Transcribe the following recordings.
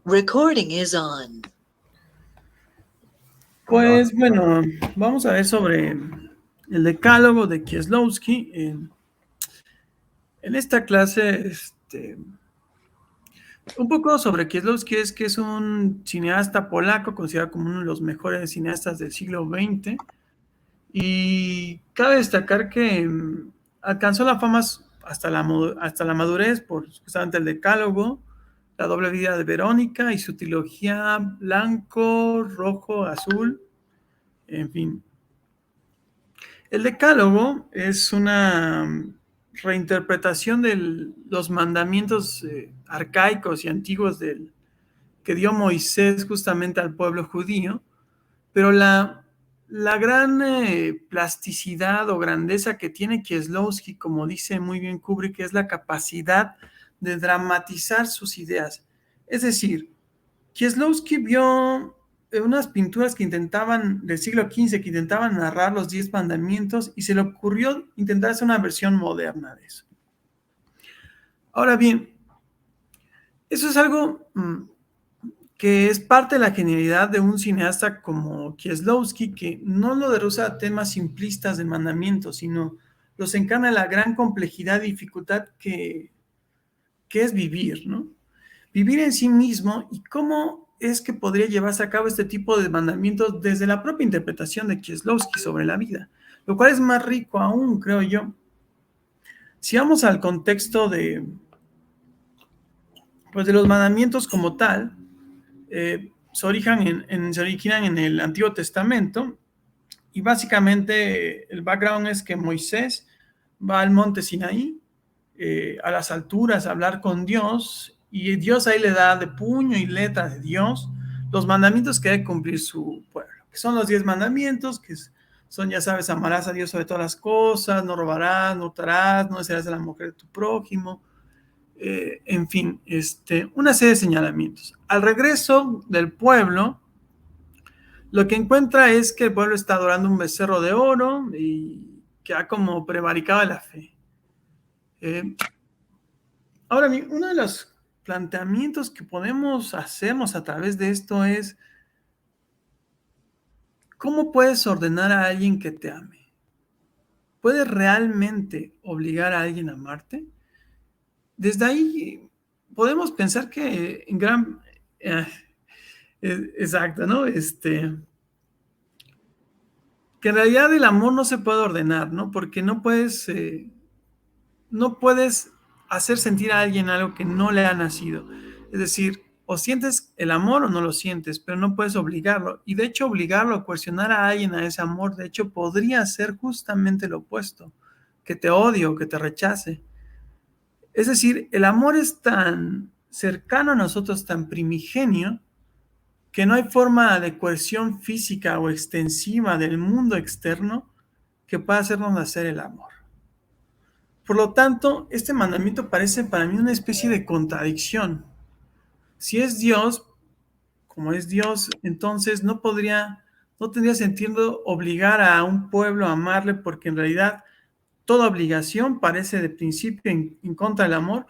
Recording is on. Pues bueno, vamos a ver sobre el decálogo de Kieslowski. En esta clase, un poco sobre Kieslowski es que es un cineasta polaco, considerado como uno de los mejores cineastas del siglo XX. Y cabe destacar que alcanzó la fama hasta la madurez por justamente el decálogo, la doble vida de Verónica y su trilogía Blanco, Rojo, Azul, en fin. El decálogo es una reinterpretación de los mandamientos arcaicos y antiguos que dio Moisés justamente al pueblo judío, pero la gran plasticidad o grandeza que tiene Kieslowski, como dice muy bien Kubrick, es la capacidad de dramatizar sus ideas. Es decir, Kieslowski vio unas pinturas que intentaban, del siglo XV, que intentaban narrar los 10 mandamientos y se le ocurrió intentar hacer una versión moderna de eso. Ahora bien, eso es algo que es parte de la genialidad de un cineasta como Kieslowski, que no lo rehúsa a temas simplistas de mandamientos, sino los encarna en la gran complejidad y dificultad que es vivir, ¿no? Vivir en sí mismo y cómo es que podría llevarse a cabo este tipo de mandamientos desde la propia interpretación de Kieslowski sobre la vida, lo cual es más rico aún, creo yo. Si vamos al contexto pues de los mandamientos como tal, se originan en el Antiguo Testamento y básicamente el background es que Moisés va al monte Sinaí, a las alturas, a hablar con Dios, y Dios ahí le da de puño y letra de Dios los mandamientos que debe cumplir su pueblo, que son los 10 mandamientos, son, ya sabes, amarás a Dios sobre todas las cosas, no robarás, no hurtarás, no desearás a la mujer de tu prójimo, en fin, una serie de señalamientos. Al regreso del pueblo, lo que encuentra es que el pueblo está adorando un becerro de oro y que ha como prevaricado de la fe. Ahora bien, uno de los planteamientos que podemos hacernos a través de esto es, ¿cómo puedes ordenar a alguien que te ame? ¿Puedes realmente obligar a alguien a amarte? Desde ahí podemos pensar que en gran... eh, exacto, ¿no? Que en realidad el amor no se puede ordenar, ¿no? Porque no puedes hacer sentir a alguien algo que no le ha nacido. Es decir, o sientes el amor o no lo sientes, pero no puedes obligarlo. Y de hecho, obligarlo o coercionar a alguien a ese amor, de hecho, podría ser justamente lo opuesto, que te odie o que te rechace. Es decir, el amor es tan cercano a nosotros, tan primigenio, que no hay forma de coerción física o extensiva del mundo externo que pueda hacernos nacer el amor. Por lo tanto, este mandamiento parece para mí una especie de contradicción. Si es Dios, como es Dios, entonces no tendría sentido obligar a un pueblo a amarle, porque en realidad toda obligación parece de principio en contra del amor,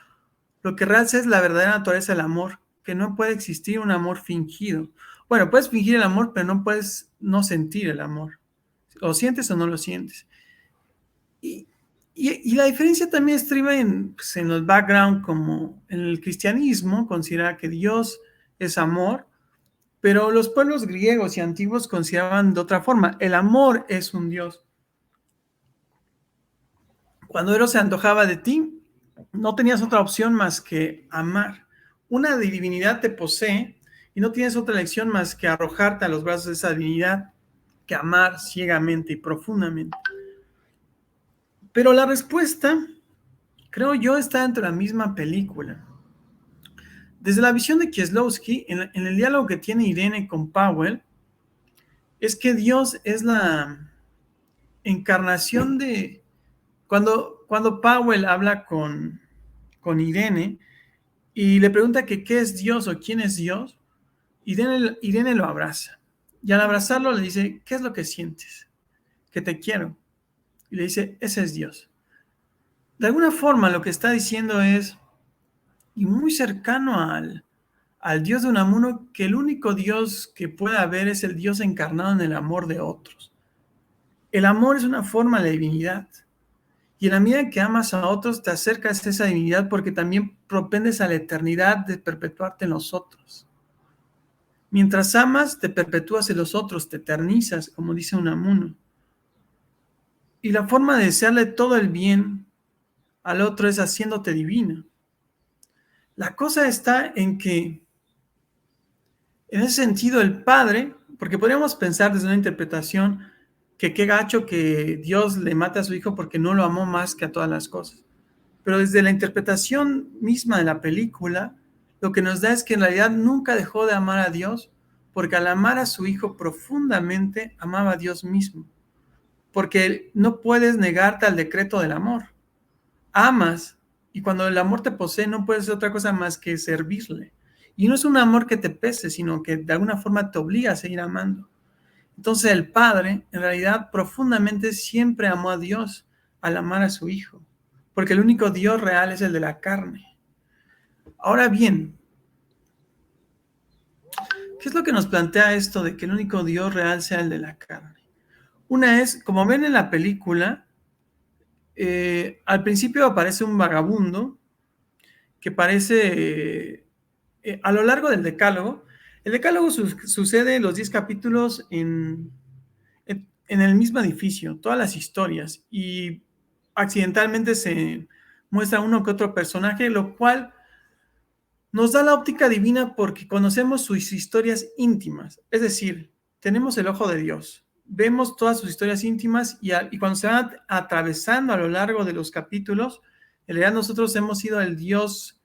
lo que realza es la verdadera naturaleza del amor, que no puede existir un amor fingido. Bueno, puedes fingir el amor, pero no puedes no sentir el amor. ¿Lo sientes o no lo sientes? Y, y la diferencia también estriba pues, en el background, como en el cristianismo, considera que Dios es amor, pero los pueblos griegos y antiguos consideraban de otra forma, el amor es un Dios. Cuando Eros se antojaba de ti, no tenías otra opción más que amar. Una divinidad te posee y no tienes otra elección más que arrojarte a los brazos de esa divinidad, que amar ciegamente y profundamente. Pero la respuesta, creo yo, está dentro de la misma película. Desde la visión de Kieslowski, en el diálogo que tiene Irene con Powell, es que Dios es la encarnación de... Cuando Powell habla con Irene y le pregunta que qué es Dios o quién es Dios, Irene lo abraza. Y al abrazarlo le dice, ¿qué es lo que sientes? Que te quiero. Y le dice, ese es Dios. De alguna forma lo que está diciendo es, y muy cercano al Dios de Unamuno que el único Dios que puede haber es el Dios encarnado en el amor de otros. El amor es una forma de divinidad. Y en la medida que amas a otros, te acercas a esa divinidad porque también propendes a la eternidad de perpetuarte en los otros. Mientras amas, te perpetúas en los otros, te eternizas, como dice Unamuno. Y la forma de desearle todo el bien al otro es haciéndote divino. La cosa está en que, en ese sentido, el Padre, porque podríamos pensar desde una interpretación que qué gacho que Dios le mate a su hijo porque no lo amó más que a todas las cosas. Pero desde la interpretación misma de la película, lo que nos da es que en realidad nunca dejó de amar a Dios, porque al amar a su hijo profundamente amaba a Dios mismo. Porque no puedes negarte al decreto del amor. Amas, y cuando el amor te posee no puedes hacer otra cosa más que servirle. Y no es un amor que te pese, sino que de alguna forma te obliga a seguir amando. Entonces el Padre, en realidad, profundamente siempre amó a Dios al amar a su Hijo, porque el único Dios real es el de la carne. Ahora bien, ¿qué es lo que nos plantea esto de que el único Dios real sea el de la carne? Una es, como ven en la película, al principio aparece un vagabundo que parece, a lo largo del Decálogo, el Decálogo sucede los 10 capítulos en el mismo edificio, todas las historias, y accidentalmente se muestra uno que otro personaje, lo cual nos da la óptica divina porque conocemos sus historias íntimas, es decir, tenemos el ojo de Dios, vemos todas sus historias íntimas y cuando se van atravesando a lo largo de los capítulos, en realidad nosotros hemos sido el Dios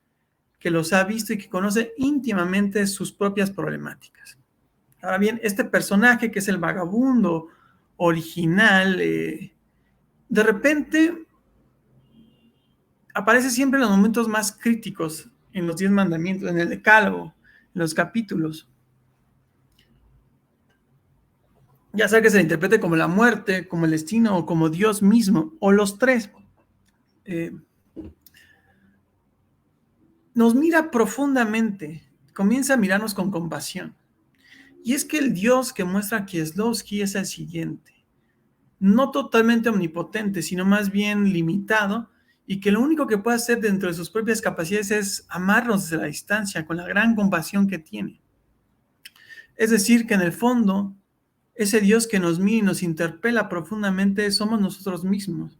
que los ha visto y que conoce íntimamente sus propias problemáticas. Ahora bien, este personaje que es el vagabundo original, de repente aparece siempre en los momentos más críticos, en los 10 mandamientos, en el decálogo, en los capítulos. Ya sea que se le interprete como la muerte, como el destino o como Dios mismo, o los tres. Nos mira profundamente, comienza a mirarnos con compasión. Y es que el Dios que muestra Kieslowski es el siguiente. No totalmente omnipotente, sino más bien limitado, y que lo único que puede hacer dentro de sus propias capacidades es amarnos desde la distancia, con la gran compasión que tiene. Es decir, que en el fondo, ese Dios que nos mira y nos interpela profundamente somos nosotros mismos,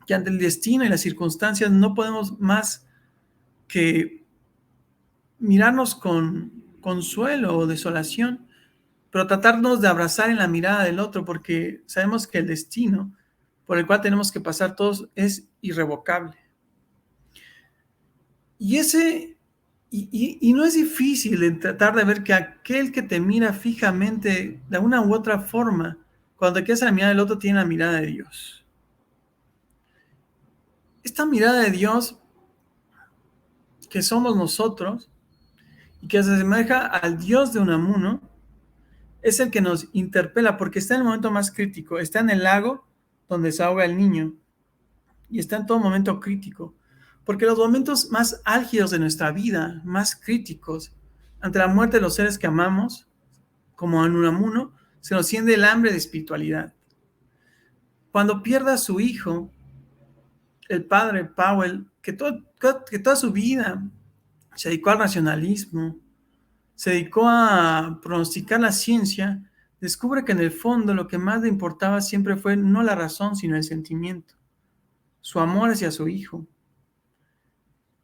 que ante el destino y las circunstancias no podemos más que mirarnos con consuelo o desolación, pero tratarnos de abrazar en la mirada del otro, porque sabemos que el destino por el cual tenemos que pasar todos es irrevocable. Y no es difícil en tratar de ver que aquel que te mira fijamente, de una u otra forma, cuando te quedas a la mirada del otro, tiene la mirada de Dios. Esta mirada de Dios que somos nosotros y que se asemeja al Dios de Unamuno, es el que nos interpela porque está en el momento más crítico, está en el lago donde se ahoga el niño y está en todo momento crítico, porque los momentos más álgidos de nuestra vida, más críticos, ante la muerte de los seres que amamos, como en Unamuno, se nos siente el hambre de espiritualidad. Cuando pierda a su hijo, el padre Powell, que toda su vida se dedicó al racionalismo, se dedicó a pronosticar la ciencia, descubre que en el fondo lo que más le importaba siempre fue no la razón, sino el sentimiento, su amor hacia su hijo.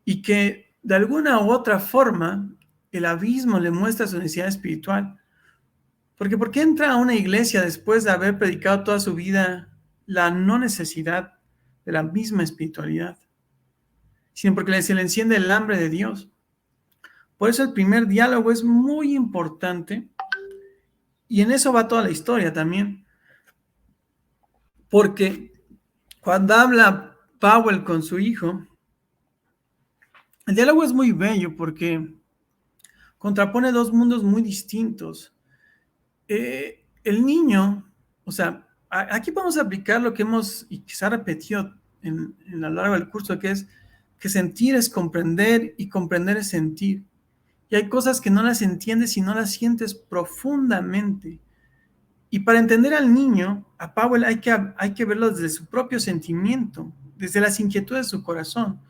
Y que de alguna u otra forma el abismo le muestra su necesidad espiritual. Porque ¿por qué entra a una iglesia después de haber predicado toda su vida la no necesidad de la misma espiritualidad? Sino porque se le enciende el hambre de Dios. Por eso el primer diálogo es muy importante y en eso va toda la historia también. Porque cuando habla Powell con su hijo, el diálogo es muy bello porque contrapone dos mundos muy distintos. El niño, o sea, aquí podemos aplicar lo que hemos y quizá repetido a lo largo del curso, que es que sentir es comprender y comprender es sentir. Y hay cosas que no las entiendes y no las sientes profundamente. Y para entender al niño, a Powell hay que verlo desde su propio sentimiento, desde las inquietudes de su corazón.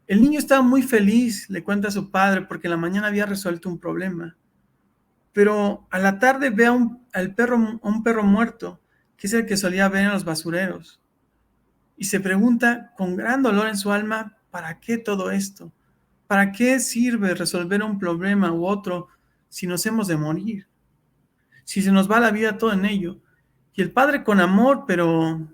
El niño estaba muy feliz, le cuenta a su padre, porque en la mañana había resuelto un problema. Pero a la tarde ve a un perro muerto, que es el que solía ver en los basureros. Y se pregunta con gran dolor en su alma, ¿para qué todo esto? ¿Para qué sirve resolver un problema u otro si nos hemos de morir? Si se nos va la vida todo en ello. Y el padre con amor, pero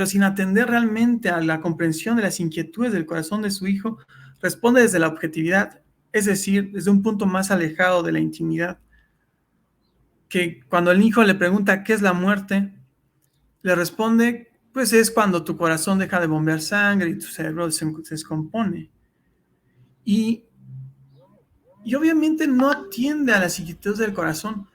sin atender realmente a la comprensión de las inquietudes del corazón de su hijo, responde desde la objetividad, es decir, desde un punto más alejado de la intimidad. Que cuando el hijo le pregunta qué es la muerte, le responde, pues es cuando tu corazón deja de bombear sangre y tu cerebro se descompone. Y obviamente no atiende a las inquietudes del corazón,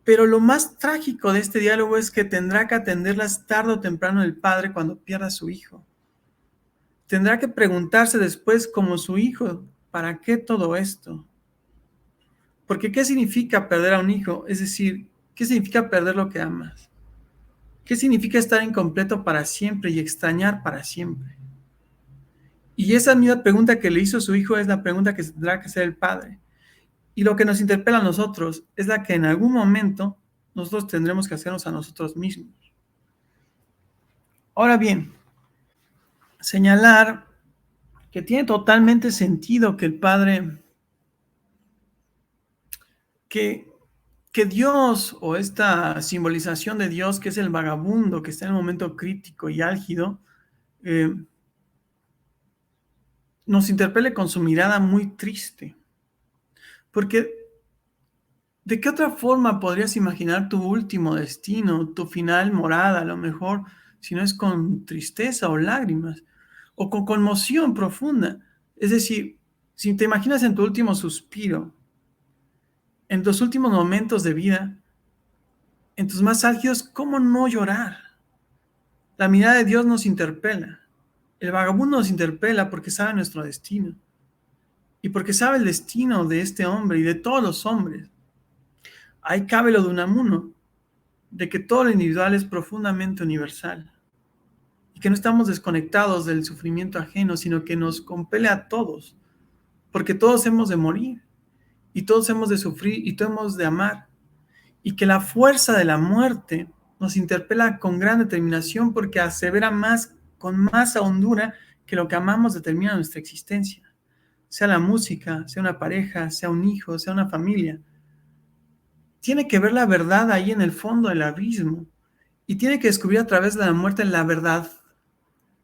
pero lo más trágico de este diálogo es que tendrá que atenderlas tarde o temprano el padre cuando pierda a su hijo. Tendrá que preguntarse después como su hijo, ¿para qué todo esto? Porque ¿qué significa perder a un hijo? Es decir, ¿qué significa perder lo que amas? ¿Qué significa estar incompleto para siempre y extrañar para siempre? Y esa misma pregunta que le hizo su hijo es la pregunta que tendrá que hacer el padre. Y lo que nos interpela a nosotros es la que en algún momento nosotros tendremos que hacernos a nosotros mismos. Ahora bien, señalar que tiene totalmente sentido que el padre, que, que Dios o esta simbolización de Dios, que es el vagabundo, que está en el momento crítico y álgido, nos interpele con su mirada muy triste. Porque ¿de qué otra forma podrías imaginar tu último destino, tu final morada, a lo mejor, si no es con tristeza o lágrimas, o con conmoción profunda? Es decir, si te imaginas en tu último suspiro, en tus últimos momentos de vida, en tus más álgidos, ¿cómo no llorar? La mirada de Dios nos interpela. El vagabundo nos interpela porque sabe nuestro destino y porque sabe el destino de este hombre y de todos los hombres. Ahí cabe lo de Unamuno, de que todo lo individual es profundamente universal y que no estamos desconectados del sufrimiento ajeno, sino que nos compele a todos, porque todos hemos de morir y todos hemos de sufrir y todos hemos de amar, y que la fuerza de la muerte nos interpela con gran determinación porque asevera más, con más hondura que lo que amamos determina nuestra existencia, sea la música, sea una pareja, sea un hijo, sea una familia. Tiene que ver la verdad ahí en el fondo del abismo y tiene que descubrir a través de la muerte la verdad,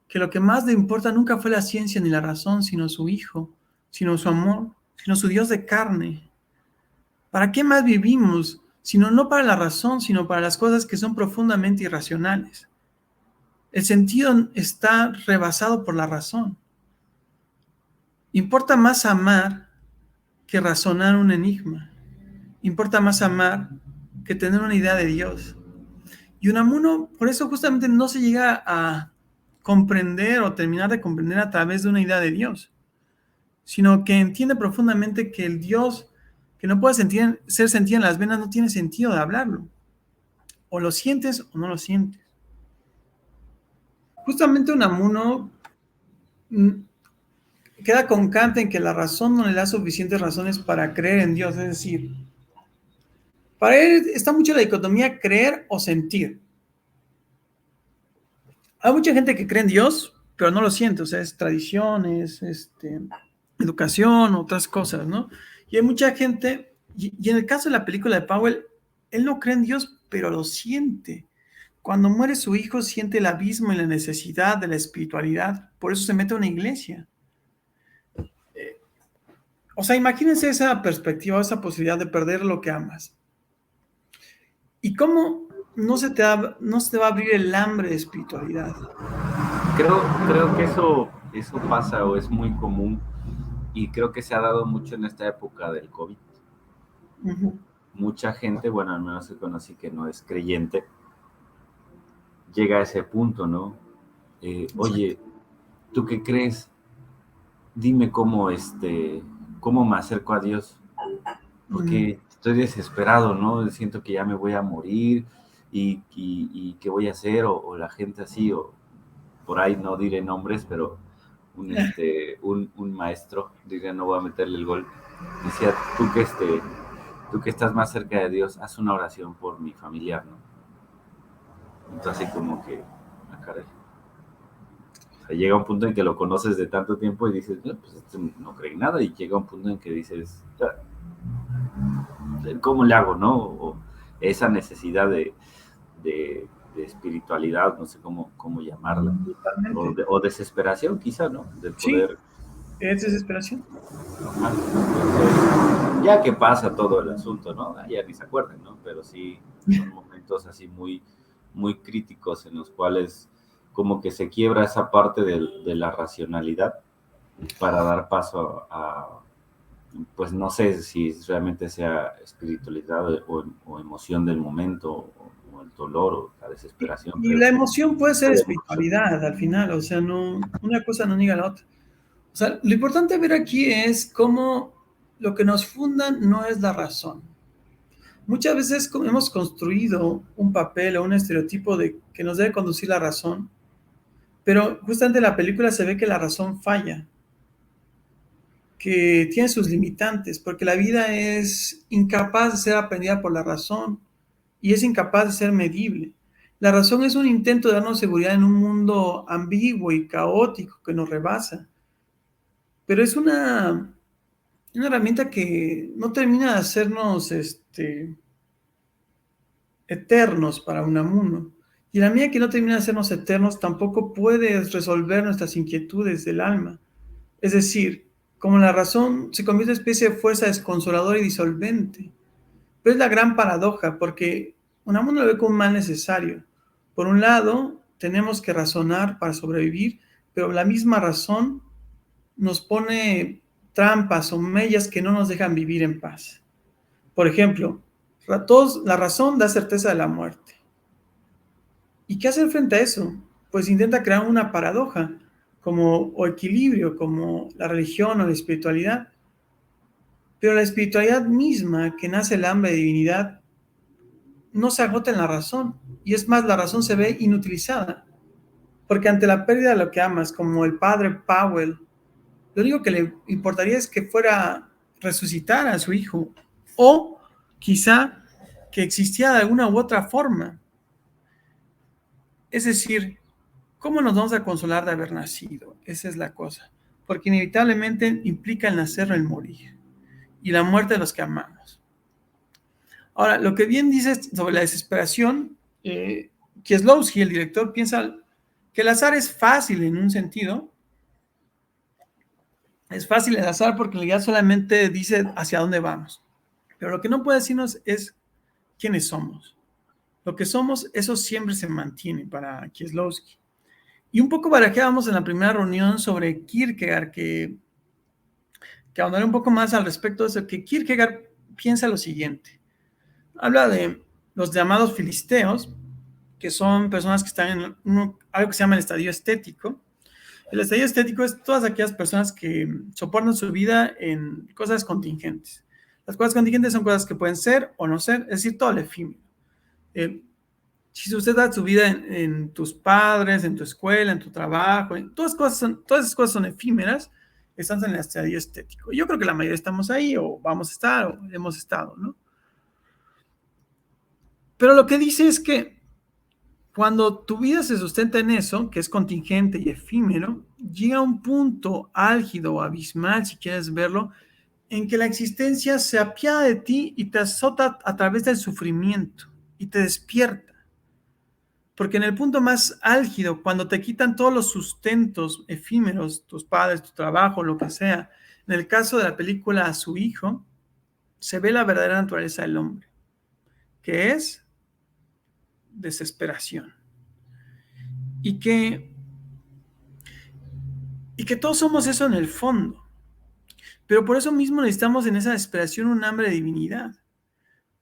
que lo que más le importa nunca fue la ciencia ni la razón, sino su hijo, sino su amor, sino su Dios de carne. ¿Para qué más vivimos? Sino no para la razón, sino para las cosas que son profundamente irracionales. El sentido está rebasado por la razón. Importa más amar que razonar un enigma. Importa más amar que tener una idea de Dios. Y Unamuno, por eso justamente no se llega a comprender o terminar de comprender a través de una idea de Dios, sino que entiende profundamente que el Dios que no puede ser sentido en las venas no tiene sentido de hablarlo. O lo sientes o no lo sientes. Justamente Unamuno queda con Kant en que la razón no le da suficientes razones para creer en Dios. Es decir, para él está mucho la dicotomía creer o sentir. Hay mucha gente que cree en Dios, pero no lo siente. O sea, es tradiciones, educación, otras cosas, ¿no? Y hay mucha gente, y en el caso de la película de Powell, él no cree en Dios, pero lo siente. Cuando muere su hijo, siente el abismo y la necesidad de la espiritualidad. Por eso se mete a una iglesia. O sea, imagínense esa perspectiva, esa posibilidad de perder lo que amas. ¿Y cómo no se te va a abrir el hambre de espiritualidad? Creo que eso pasa o es muy común y creo que se ha dado mucho en esta época del COVID. Uh-huh. Mucha gente, bueno, al menos se conoce que no es creyente, llega a ese punto, ¿no? Oye, ¿tú qué crees? Dime cómo ¿cómo me acerco a Dios? Porque estoy desesperado, ¿no? Siento que ya me voy a morir y ¿qué voy a hacer? O la gente así, o por ahí no diré nombres, pero un maestro, diré, no voy a meterle el gol, decía, tú que estás más cerca de Dios, haz una oración por mi familiar, ¿no? Entonces así como que, caray. O sea, llega un punto en que lo conoces de tanto tiempo y dices, no, pues no cree en nada, y llega un punto en que dices, ¿cómo le hago, no? O esa necesidad de espiritualidad, no sé cómo llamarla, o desesperación quizá, ¿no? De poder... Sí, es desesperación. Entonces, ya que pasa todo el asunto, ¿no? Ya ni se acuerdan, ¿no? Pero sí son momentos así muy, muy críticos en los cuales como que se quiebra esa parte de la racionalidad para dar paso a, pues no sé si realmente sea espiritualidad o emoción del momento, o el dolor, o la desesperación. Y la emoción puede ser espiritualidad al final, o sea, no, una cosa no niega la otra. O sea, lo importante ver aquí es cómo lo que nos funda no es la razón. Muchas veces hemos construido un papel o un estereotipo de que nos debe conducir la razón, pero justamente en la película se ve que la razón falla, que tiene sus limitantes, porque la vida es incapaz de ser aprendida por la razón y es incapaz de ser medible. La razón es un intento de darnos seguridad en un mundo ambiguo y caótico que nos rebasa, pero es una herramienta que no termina de hacernos eternos para Unamuno. Y en la medida que no termina de hacernos eternos, tampoco puedes resolver nuestras inquietudes del alma. Es decir, como la razón se convierte en una especie de fuerza desconsoladora y disolvente. Pero es la gran paradoja, porque Unamuno lo ve como un mal necesario. Por un lado, tenemos que razonar para sobrevivir, pero la misma razón nos pone trampas o mellas que no nos dejan vivir en paz. Por ejemplo, la razón da certeza de la muerte. ¿Y qué hacer frente a eso? Pues intenta crear una paradoja, o equilibrio, como la religión o la espiritualidad. Pero la espiritualidad misma, que nace el hambre de divinidad, no se agota en la razón. Y es más, la razón se ve inutilizada. Porque ante la pérdida de lo que amas, como el padre Powell, lo único que le importaría es que fuera resucitar a su hijo. O quizá que existiera de alguna u otra forma. Es decir, ¿cómo nos vamos a consolar de haber nacido? Esa es la cosa. Porque inevitablemente implica el nacer o el morir. Y la muerte de los que amamos. Ahora, lo que bien dices sobre la desesperación, Kieslowski, el director, piensa que el azar es fácil en un sentido. Es fácil el azar porque en realidad solamente dice hacia dónde vamos. Pero lo que no puede decirnos es quiénes somos. Lo que somos, eso siempre se mantiene para Kieslowski. Y un poco barajeábamos en la primera reunión sobre Kierkegaard, que ahondaré un poco más al respecto de eso, que Kierkegaard piensa lo siguiente. Habla de los llamados filisteos, que son personas que están en algo que se llama el estadio estético. El estadio estético es todas aquellas personas que soportan su vida en cosas contingentes. Las cosas contingentes son cosas que pueden ser o no ser, es decir, todo lo efímero. Si usted da su vida en tus padres, en tu escuela, en tu trabajo, todas esas cosas son efímeras, están en el estadio estético. Yo creo que la mayoría estamos ahí, o vamos a estar, o hemos estado, ¿no? Pero lo que dice es que cuando tu vida se sustenta en eso, que es contingente y efímero, llega un punto álgido o abismal, si quieres verlo, en que la existencia se apiada de ti y te azota a través del sufrimiento y te despierta. Porque en el punto más álgido, cuando te quitan todos los sustentos efímeros, tus padres, tu trabajo, lo que sea, en el caso de la película A su hijo, se ve la verdadera naturaleza del hombre, que es desesperación. Y que todos somos eso en el fondo. Pero por eso mismo necesitamos en esa desesperación un hambre de divinidad.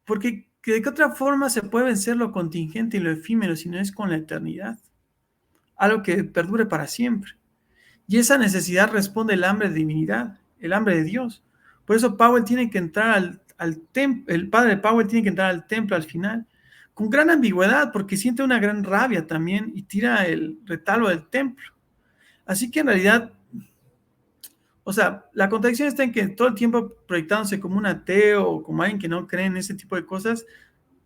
Porque ¿de qué otra forma se puede vencer lo contingente y lo efímero si no es con la eternidad? Algo que perdure para siempre. Y esa necesidad responde el hambre de divinidad, el hambre de Dios. Por eso Powell tiene que entrar al templo, el padre de Powell tiene que entrar al templo al final, con gran ambigüedad, porque siente una gran rabia también y tira el retablo del templo. Así que en realidad, o sea, la contradicción está en que todo el tiempo proyectándose como un ateo o como alguien que no cree en ese tipo de cosas,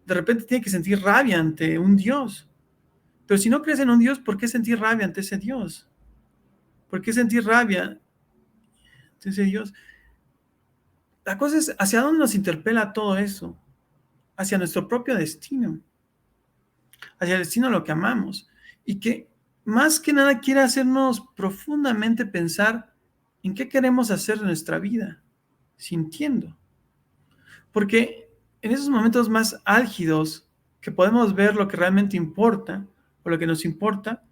de repente tiene que sentir rabia ante un Dios. Pero si no crees en un Dios, ¿por qué sentir rabia ante ese Dios? ¿Por qué sentir rabia ante ese Dios? La cosa es, ¿hacia dónde nos interpela todo eso? Hacia nuestro propio destino, hacia el destino de lo que amamos. Y que más que nada quiere hacernos profundamente pensar en qué queremos hacer de nuestra vida, sintiendo. Porque en esos momentos más álgidos, que podemos ver lo que realmente importa, o lo que nos importa,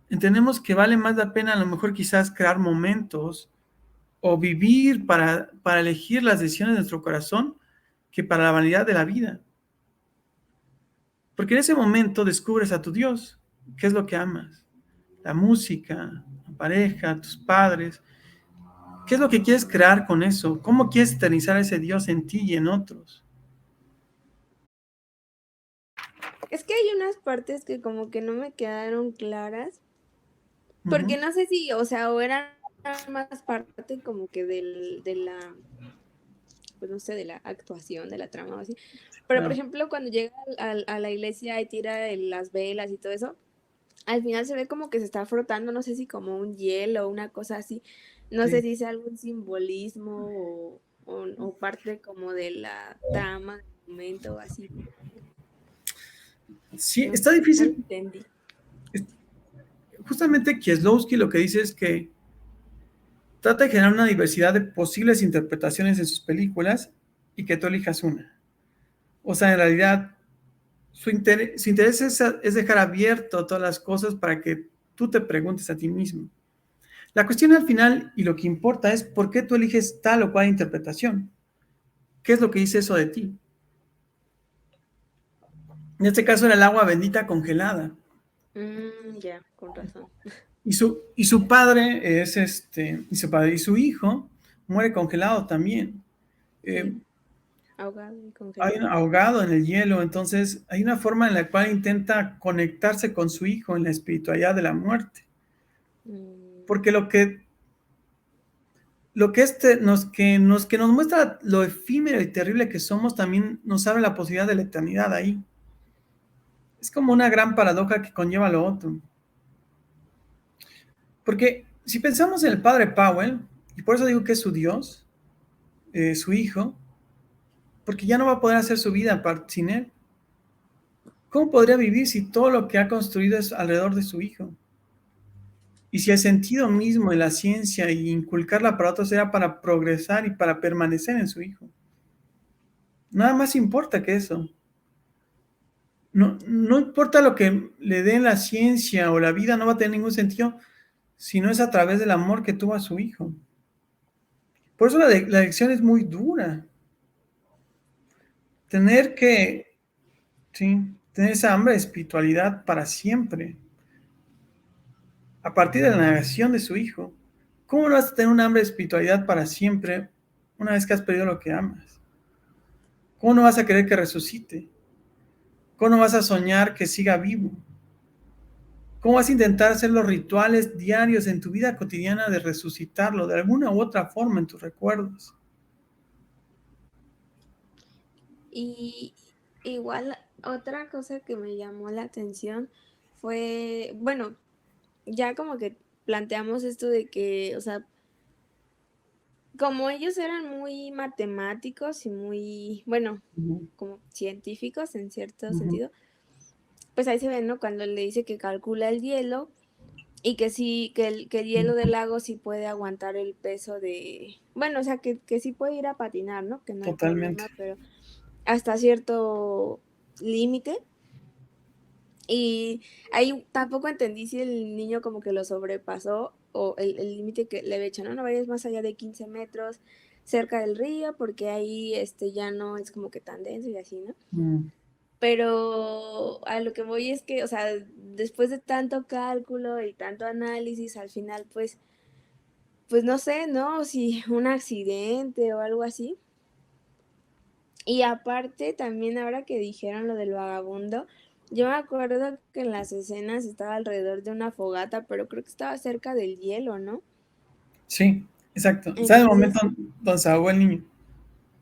entendemos que vale más la pena a lo mejor quizás crear momentos o vivir para elegir las decisiones de nuestro corazón que para la vanidad de la vida. Porque en ese momento descubres a tu Dios, qué es lo que amas, la música, la pareja, tus padres, qué es lo que quieres crear con eso, cómo quieres eternizar a ese Dios en ti y en otros. Es que hay unas partes que como que no me quedaron claras, porque no sé si, o sea, o eran más parte como que de la, pues no sé, de la actuación, de la trama o así. Pero, por Claro. ejemplo, cuando llega a la iglesia y tira las velas y todo eso, al final se ve como que se está frotando, no sé si como un hielo o una cosa así. No sé Sí. si es algún simbolismo o parte como de la trama del momento o así. Sí, No, está no lo difícil. entendí. Justamente Kieslowski lo que dice es que trata de generar una diversidad de posibles interpretaciones en sus películas y que tú elijas una. O sea, en realidad, su interés es dejar abierto todas las cosas para que tú te preguntes a ti mismo. La cuestión al final y lo que importa es por qué tú eliges tal o cual interpretación. ¿Qué es lo que dice eso de ti? En este caso era el agua bendita congelada. Ya, con razón. Y su padre es y su hijo muere congelado también. Eh, Sí, ahogado y Hay un congelado. ahogado en el hielo, entonces hay una forma en la cual intenta conectarse con su hijo en la espiritualidad de la muerte. Porque lo que que nos muestra lo efímero y terrible que somos también nos abre la posibilidad de la eternidad ahí. Es como una gran paradoja que conlleva lo otro. Porque si pensamos en el padre Powell, y por eso digo que es su Dios, su hijo, porque ya no va a poder hacer su vida sin él. ¿Cómo podría vivir si todo lo que ha construido es alrededor de su hijo? Y si el sentido mismo de la ciencia y inculcarla para otros era para progresar y para permanecer en su hijo. Nada más importa que eso. No importa lo que le dé la ciencia o la vida, no va a tener ningún sentido si no es a través del amor que tuvo a su hijo. Por eso la lección es muy dura. Tener que, sí, tener esa hambre de espiritualidad para siempre, a partir de la negación de su hijo. ¿Cómo no vas a tener un hambre de espiritualidad para siempre una vez que has perdido lo que amas? ¿Cómo no vas a querer que resucite? ¿Cómo no vas a soñar que siga vivo? ¿Cómo vas a intentar hacer los rituales diarios en tu vida cotidiana de resucitarlo de alguna u otra forma en tus recuerdos? Y igual otra cosa que me llamó la atención fue, bueno, ya como que planteamos esto de que, o sea, como ellos eran muy matemáticos y muy, bueno, Ujú, como científicos en cierto ujú. sentido, pues ahí se ve, ¿no? Cuando le dice que calcula el hielo y que sí, que el hielo del lago sí puede aguantar el peso de, bueno, o sea, que sí puede ir a patinar, ¿no? Que no hay Totalmente. problema, pero hasta cierto límite. Y ahí tampoco entendí si el niño como que lo sobrepasó o el límite que le había hecho, no, no vayas más allá de 15 metros cerca del río porque ahí ya no es como que tan denso y así, ¿no? Mm, Pero a lo que voy es que, o sea, después de tanto cálculo y tanto análisis, al final pues pues no sé, ¿no? Si un accidente o algo así. Y aparte, también ahora que dijeron lo del vagabundo, yo me acuerdo que en las escenas estaba alrededor de una fogata, pero creo que estaba cerca del hielo, ¿no? Sí, exacto. Está en el momento Entonces, donde se ahogó el niño.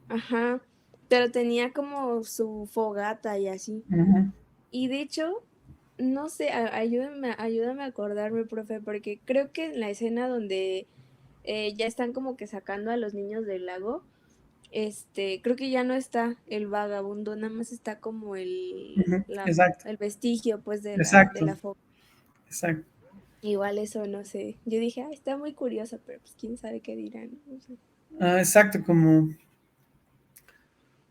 ajá, pero tenía como su fogata y así. Ujú. Y de hecho, no sé, ayúdame a acordarme, profe, porque creo que en la escena donde ya están como que sacando a los niños del lago, creo que ya no está el vagabundo, nada más está como Ujú. Exacto, el vestigio, pues, de exacto, la foto. exacto. Igual eso, no sé. Yo dije, ah, está muy curioso, pero pues quién sabe qué dirán. No sé. Exacto, como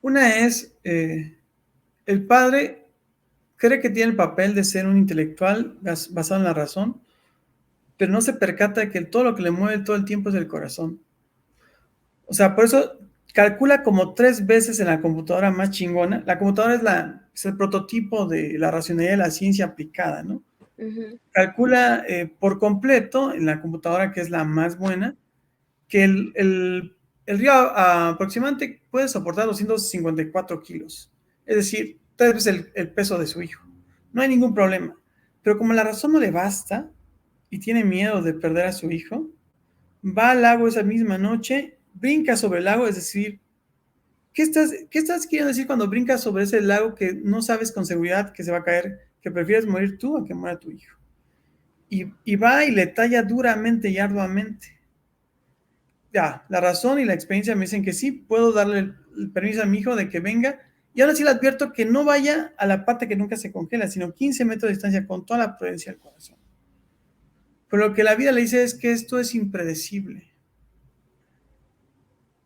una es, el padre cree que tiene el papel de ser un intelectual basado en la razón, pero no se percata de que todo lo que le mueve todo el tiempo es el corazón. O sea, por eso calcula como 3 veces en la computadora más chingona. La computadora es el prototipo de la racionalidad de la ciencia aplicada, ¿no? Ujú, Calcula por completo en la computadora, que es la más buena, que el río aproximadamente puede soportar 254 kilos. Es decir, 3 veces el peso de su hijo. No hay ningún problema. Pero como la razón no le basta y tiene miedo de perder a su hijo, va al lago esa misma noche, brinca sobre el lago, es decir, ¿qué estás queriendo decir cuando brincas sobre ese lago que no sabes con seguridad que se va a caer, que prefieres morir tú a que muera tu hijo? Y va y le talla duramente y arduamente. Ya, la razón y la experiencia me dicen que sí, puedo darle el permiso a mi hijo de que venga, y ahora sí le advierto que no vaya a la parte que nunca se congela, sino 15 metros de distancia con toda la prudencia del corazón. Pero lo que la vida le dice es que esto es impredecible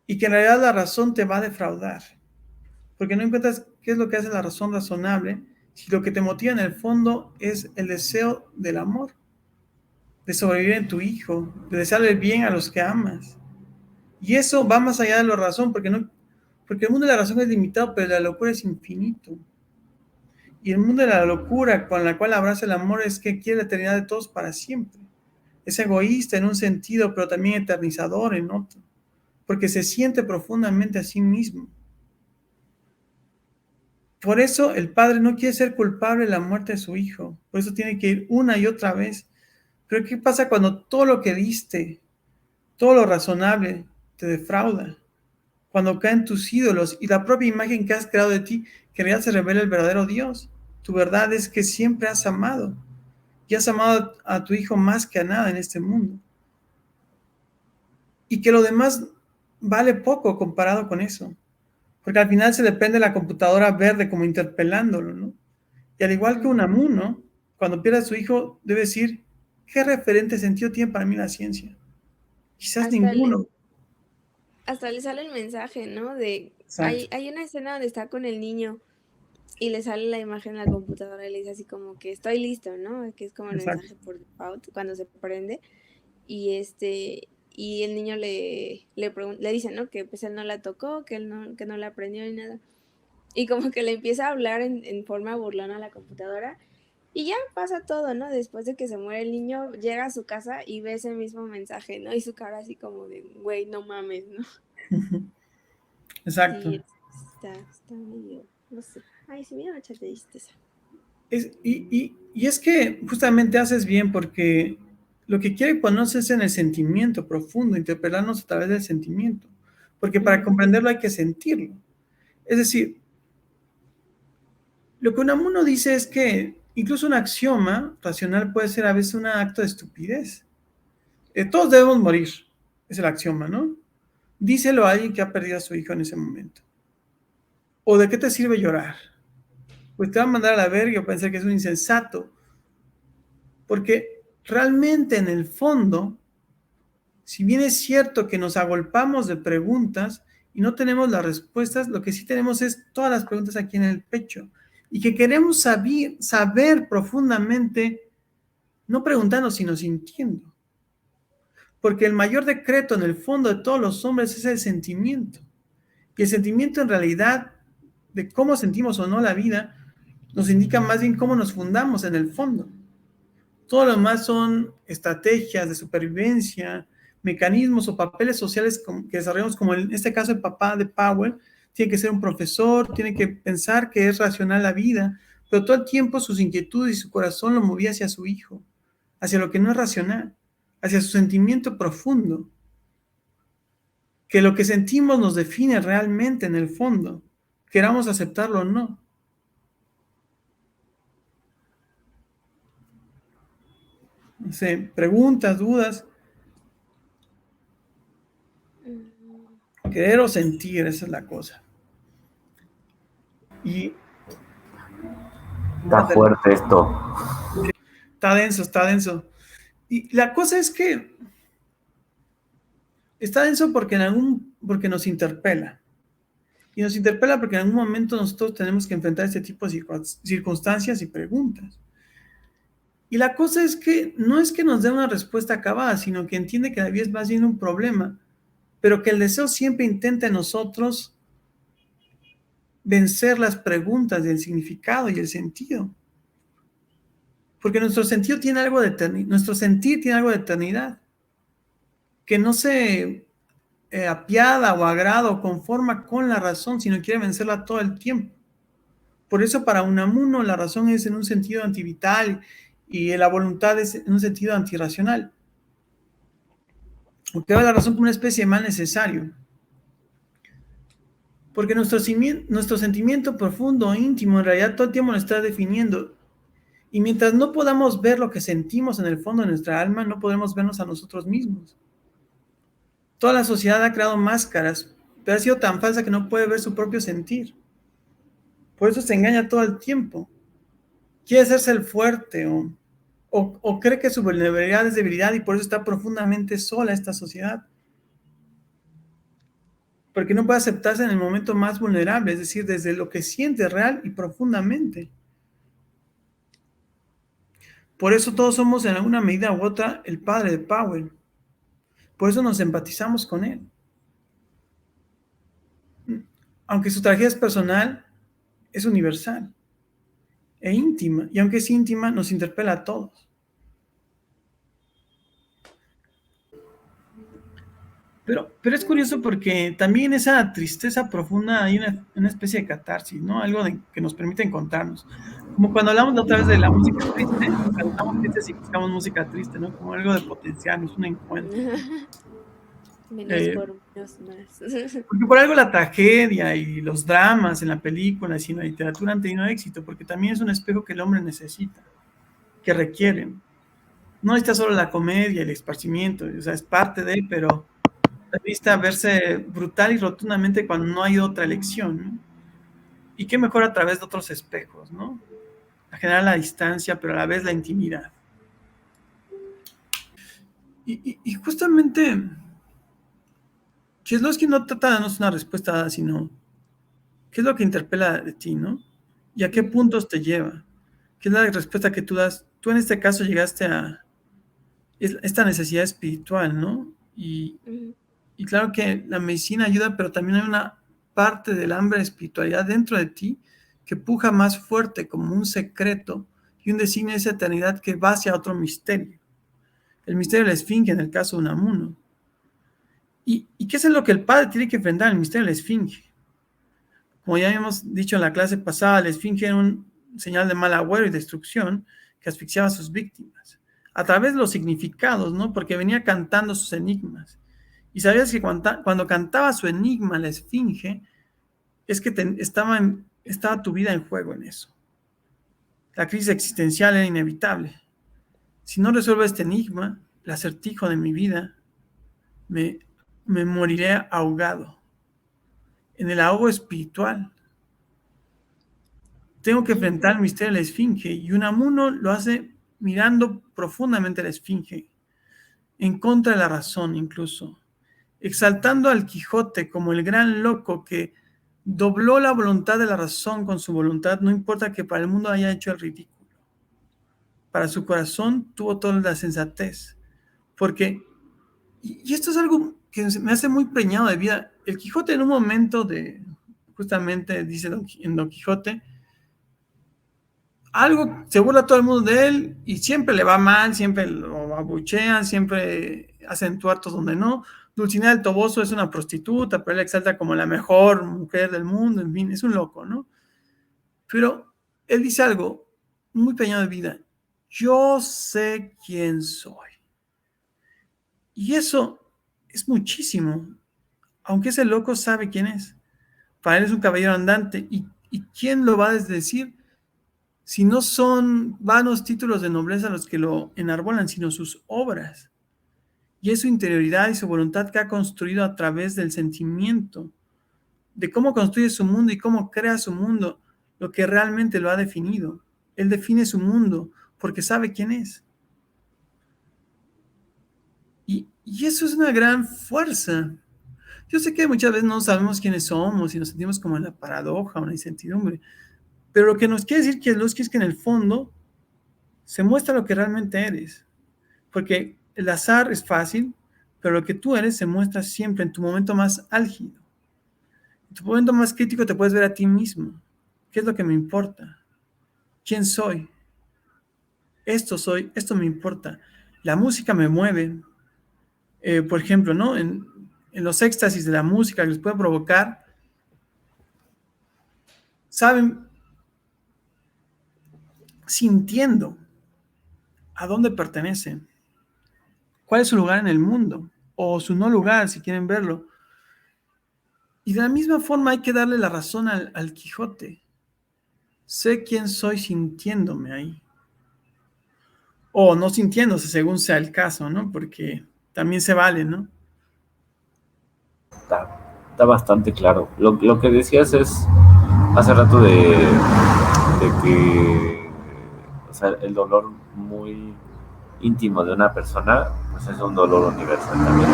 y que en realidad la razón te va a defraudar, porque no encuentras qué es lo que hace la razón razonable si lo que te motiva en el fondo es el deseo del amor, de sobrevivir en tu hijo, de desearle el bien a los que amas. Y eso va más allá de la razón, porque el mundo de la razón es limitado, pero la locura es infinito. Y el mundo de la locura con la cual abraza el amor es que quiere la eternidad de todos para siempre. Es egoísta en un sentido, pero también eternizador en otro, porque se siente profundamente a sí mismo. Por eso el padre no quiere ser culpable de la muerte de su hijo, por eso tiene que ir una y otra vez. Pero ¿qué pasa cuando todo lo que diste, todo lo razonable, te defrauda? Cuando caen tus ídolos y la propia imagen que has creado de ti, que en realidad se revela el verdadero Dios. Tu verdad es que siempre has amado y has amado a tu hijo más que a nada en este mundo. Y que lo demás vale poco comparado con eso. Porque al final se le prende la computadora verde como interpelándolo, ¿no? Y al igual que un ujú. amuno, cuando pierde a su hijo, debe decir, ¿qué referente sentido tiene para mí la ciencia? Quizás Hasta le, ninguno. hasta le sale el mensaje, ¿no? De, Exacto, hay una escena donde está con el niño y le sale la imagen en la computadora y le dice así como que estoy listo, ¿no? Que es como el exacto, mensaje por default cuando se prende. Y el niño le dice, ¿no? Que pues él no la tocó, que no la aprendió ni nada. Y como que le empieza a hablar en forma burlona a la computadora. Y ya pasa todo, ¿no? Después de que se muere el niño, llega a su casa y ve ese mismo mensaje, ¿no? Y su cara así como de, güey, no mames, ¿no? exacto. Sí, está medio, no sé. Ay, sí, me da mucha tristeza. Y es que justamente haces bien porque lo que quiere ponernos es en el sentimiento profundo, interpelarnos a través del sentimiento, porque para Ujú, comprenderlo hay que sentirlo. Es decir, lo que Unamuno dice es que incluso un axioma racional puede ser a veces un acto de estupidez. Todos debemos morir, es el axioma, ¿no? Díselo a alguien que ha perdido a su hijo en ese momento. ¿O de qué te sirve llorar? Pues te va a mandar a la verga o pensar que es un insensato, porque realmente en el fondo, si bien es cierto que nos agolpamos de preguntas y no tenemos las respuestas, lo que sí tenemos es todas las preguntas aquí en el pecho y que queremos saber profundamente, no preguntando, sino sintiendo. Porque el mayor decreto en el fondo de todos los hombres es el sentimiento. Y el sentimiento en realidad de cómo sentimos o no la vida nos indica más bien cómo nos fundamos en el fondo. Todo lo demás son estrategias de supervivencia, mecanismos o papeles sociales que desarrollamos, como en este caso el papá de Powell, tiene que ser un profesor, tiene que pensar que es racional la vida, pero todo el tiempo sus inquietudes y su corazón lo movía hacia su hijo, hacia lo que no es racional, hacia su sentimiento profundo, que lo que sentimos nos define realmente en el fondo, queramos aceptarlo o no. No sé, preguntas, dudas, querer o sentir, esa es la cosa. Y Está fuerte esto. está denso, está denso. Y la cosa es que está denso porque porque nos interpela. Y nos interpela porque en algún momento nosotros tenemos que enfrentar este tipo de circunstancias y preguntas. Y la cosa es que no es que nos dé una respuesta acabada, sino que entiende que la vida es más bien un problema, pero que el deseo siempre intenta en nosotros vencer las preguntas del significado y el sentido. Porque nuestro sentido tiene algo de eternidad, nuestro sentir tiene algo de eternidad, que no se apiada o agrada o conforma con la razón, sino quiere vencerla todo el tiempo. Por eso para Unamuno la razón es en un sentido antivital y la voluntad es en un sentido antirracional. Porque ve la razón como una especie de mal necesario. Porque nuestro sentimiento profundo, íntimo, en realidad todo el tiempo lo está definiendo. Y mientras no podamos ver lo que sentimos en el fondo de nuestra alma, no podremos vernos a nosotros mismos. Toda la sociedad ha creado máscaras, pero ha sido tan falsa que no puede ver su propio sentir. Por eso se engaña todo el tiempo. Quiere hacerse el fuerte o cree que su vulnerabilidad es debilidad y por eso está profundamente sola esta sociedad. Porque no puede aceptarse en el momento más vulnerable, es decir, desde lo que siente real y profundamente. Por eso todos somos en alguna medida u otra el padre de Powell. Por eso nos empatizamos con él. Aunque su tragedia es personal, es universal e íntima. Y aunque es íntima, nos interpela a todos. Pero es curioso porque también esa tristeza profunda hay una especie de catarsis, ¿no? Algo que nos permite encontrarnos. Como cuando hablamos la otra vez de la música triste, cuando estamos tristes y buscamos música triste, ¿no? Como algo de potenciarnos, un encuentro. Menos por menos más. Porque por algo la tragedia y los dramas en la película y en la literatura han tenido éxito, porque también es un espejo que el hombre necesita, que requieren. No está solo la comedia, el esparcimiento, o sea, es parte de, pero la vista verse brutal y rotundamente cuando no hay otra elección, ¿no? Y qué mejor a través de otros espejos, ¿no? A generar la distancia, pero a la vez la intimidad. Y justamente Kieslowski no trata de darnos una respuesta, sino qué es lo que interpela de ti, ¿no? Y a qué puntos te lleva. ¿Qué es la respuesta que tú das? Tú en este caso llegaste a esta necesidad espiritual, ¿no? Y claro que la medicina ayuda, pero también hay una parte del hambre de espiritualidad dentro de ti que puja más fuerte como un secreto y un designio de esa eternidad que va hacia otro misterio. El misterio de la esfinge en el caso de Unamuno. ¿Y qué es lo que el padre tiene que enfrentar? El misterio de la esfinge. Como ya habíamos dicho en la clase pasada, la esfinge era un señal de mal agüero y destrucción que asfixiaba a sus víctimas. A través de los significados, ¿no? Porque venía cantando sus enigmas. Y sabías que cuando cantaba su enigma, la esfinge, es que estaba tu vida en juego en eso. La crisis existencial era inevitable. Si no resuelvo este enigma, el acertijo de mi vida, me moriré ahogado. En el ahogo espiritual. Tengo que enfrentar el misterio de la esfinge. Y Unamuno lo hace mirando profundamente a la esfinge, en contra de la razón incluso. Exaltando al Quijote como el gran loco que dobló la voluntad de la razón con su voluntad, no importa que para el mundo haya hecho el ridículo. Para su corazón tuvo toda la sensatez. Porque, y esto es algo que me hace muy preñado de vida, el Quijote en un momento justamente dice en Don Quijote, algo se burla todo el mundo de él y siempre le va mal, siempre lo abuchean, siempre hacen tuertos donde no. Dulcinea del Toboso es una prostituta, pero él la exalta como la mejor mujer del mundo, en fin, es un loco, ¿no? Pero él dice algo muy pequeño de vida. Yo sé quién soy. Y eso es muchísimo. Aunque ese loco sabe quién es. Para él es un caballero andante. ¿Y quién lo va a decir? Si no son vanos títulos de nobleza los que lo enarbolan, sino sus obras. Y es su interioridad y su voluntad que ha construido a través del sentimiento, de cómo construye su mundo y cómo crea su mundo, lo que realmente lo ha definido. Él define su mundo porque sabe quién es. Y eso es una gran fuerza. Yo sé que muchas veces no sabemos quiénes somos y nos sentimos como en la paradoja o en la incertidumbre, pero lo que nos quiere decir Kieslowski es que en el fondo se muestra lo que realmente eres. Porque el azar es fácil, pero lo que tú eres se muestra siempre en tu momento más álgido. En tu momento más crítico te puedes ver a ti mismo. ¿Qué es lo que me importa? ¿Quién soy? Esto soy, esto me importa. La música me mueve. Por ejemplo, ¿no? En los éxtasis de la música que les puede provocar, saben, sintiendo a dónde pertenecen, cuál es su lugar en el mundo, o su no lugar, si quieren verlo. Y de la misma forma hay que darle la razón al Quijote. Sé quién soy sintiéndome ahí. O no sintiéndose, según sea el caso, ¿no? Porque también se vale, ¿no? Está bastante claro. Lo que decías es hace rato de que, o sea, el dolor muy íntimo de una persona, pues es un dolor universal también.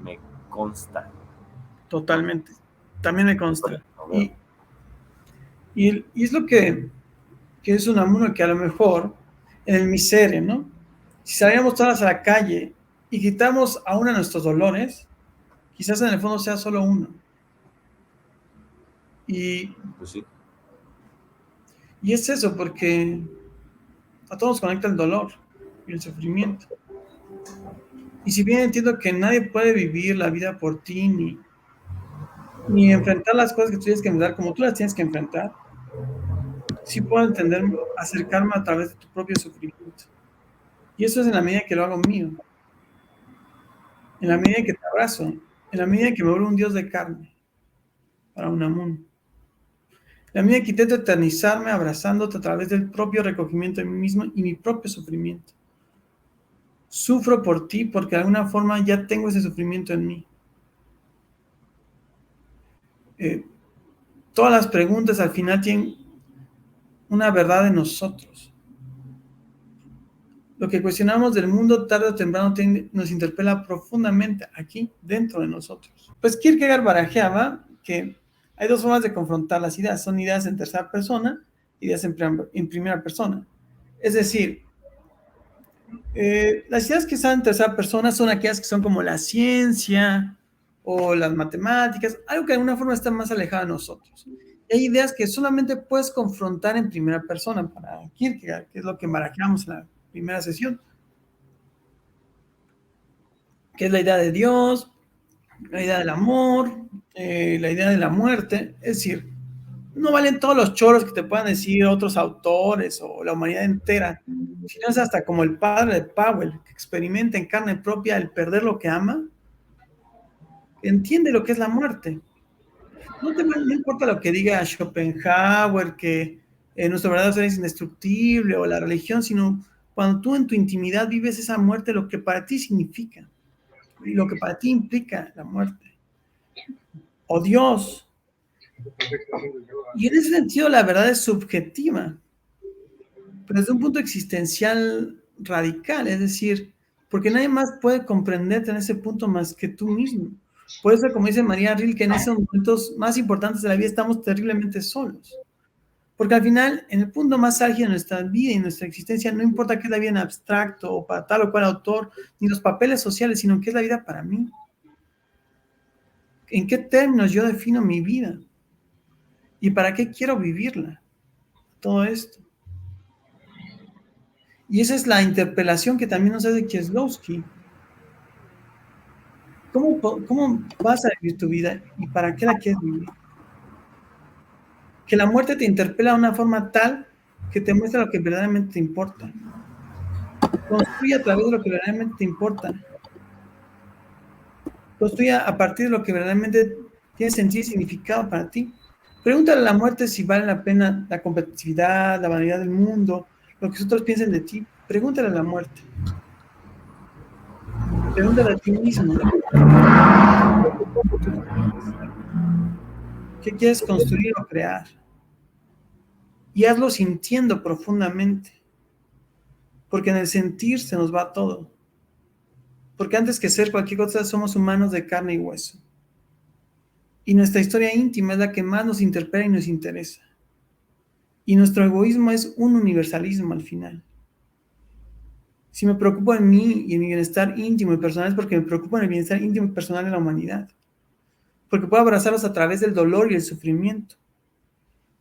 Me consta. Totalmente. También me consta. Y es lo que es un amuno que a lo mejor en el miseria, ¿no? Si saliéramos todas a la calle y quitamos a uno de nuestros dolores, quizás en el fondo sea solo uno. Y, pues sí. Y es eso, porque a todos nos conecta el dolor y el sufrimiento. Y si bien entiendo que nadie puede vivir la vida por ti, ni enfrentar las cosas que tú tienes que enfrentar como tú las tienes que enfrentar, sí puedo entender, acercarme a través de tu propio sufrimiento. Y eso es en la medida que lo hago mío. En la medida que te abrazo, en la medida que me vuelvo un Dios de carne para Unamuno. En la medida que intento eternizarme abrazándote a través del propio recogimiento de mí mismo y mi propio sufrimiento. Sufro por ti porque de alguna forma ya tengo ese sufrimiento en mí. Todas las preguntas al final tienen una verdad en nosotros. Lo que cuestionamos del mundo tarde o temprano nos interpela profundamente aquí, dentro de nosotros. Pues Kierkegaard barajeaba que hay dos formas de confrontar las ideas. Son ideas en tercera persona, ideas en primera persona. Es decir, las ideas que están en tercera persona son aquellas que son como la ciencia o las matemáticas, algo que de alguna forma está más alejado de nosotros. Y hay ideas que solamente puedes confrontar en primera persona para Kierkegaard, que es lo que barajeamos en la primera sesión, que es la idea de Dios, la idea del amor, la idea de la muerte. Es decir, no valen todos los choros que te puedan decir otros autores o la humanidad entera, sino es hasta como el padre de Powell, que experimenta en carne propia el perder lo que ama, entiende lo que es la muerte. No importa lo que diga Schopenhauer, que nuestro verdadero ser es indestructible, o la religión, sino cuando tú en tu intimidad vives esa muerte, lo que para ti significa, y lo que para ti implica la muerte. O Dios. Y en ese sentido la verdad es subjetiva, pero desde un punto existencial radical, es decir, porque nadie más puede comprenderte en ese punto más que tú mismo. Por eso, como dice María Rilke, en esos momentos más importantes de la vida estamos terriblemente solos. Porque al final, en el punto más álgido de nuestra vida y nuestra existencia, no importa qué es la vida en abstracto o para tal o cual autor, ni los papeles sociales, sino qué es la vida para mí. ¿En qué términos yo defino mi vida? ¿Y para qué quiero vivirla? Todo esto. Y esa es la interpelación que también nos hace Kieslowski. ¿Cómo vas a vivir tu vida y para qué la quieres vivir? Que la muerte te interpela de una forma tal que te muestra lo que verdaderamente te importa. Construye a través de lo que verdaderamente te importa. Construye a partir de lo que verdaderamente tiene sentido y significado para ti. Pregúntale a la muerte si vale la pena la competitividad, la vanidad del mundo, lo que otros piensen de ti. Pregúntale a la muerte. Pregúntale a ti mismo. ¿Qué quieres construir o crear? Y hazlo sintiendo profundamente. Porque en el sentir se nos va todo. Porque antes que ser cualquier cosa, somos humanos de carne y hueso. Y nuestra historia íntima es la que más nos interpela y nos interesa. Y nuestro egoísmo es un universalismo al final. Si me preocupo en mí y en mi bienestar íntimo y personal es porque me preocupo en el bienestar íntimo y personal de la humanidad. Porque puedo abrazarlos a través del dolor y el sufrimiento.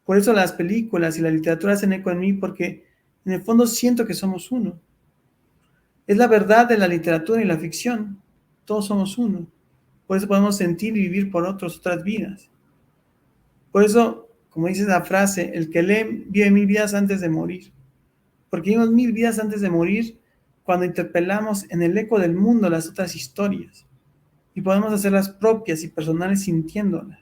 Por eso las películas y la literatura hacen eco en mí porque en el fondo siento que somos uno. Es la verdad de la literatura y la ficción. Todos somos uno. Por eso podemos sentir y vivir por otras vidas. Por eso, como dice la frase, el que lee vive 1000 vidas antes de morir. Porque vivimos 1000 vidas antes de morir cuando interpelamos en el eco del mundo las otras historias. Y podemos hacerlas propias y personales sintiéndolas.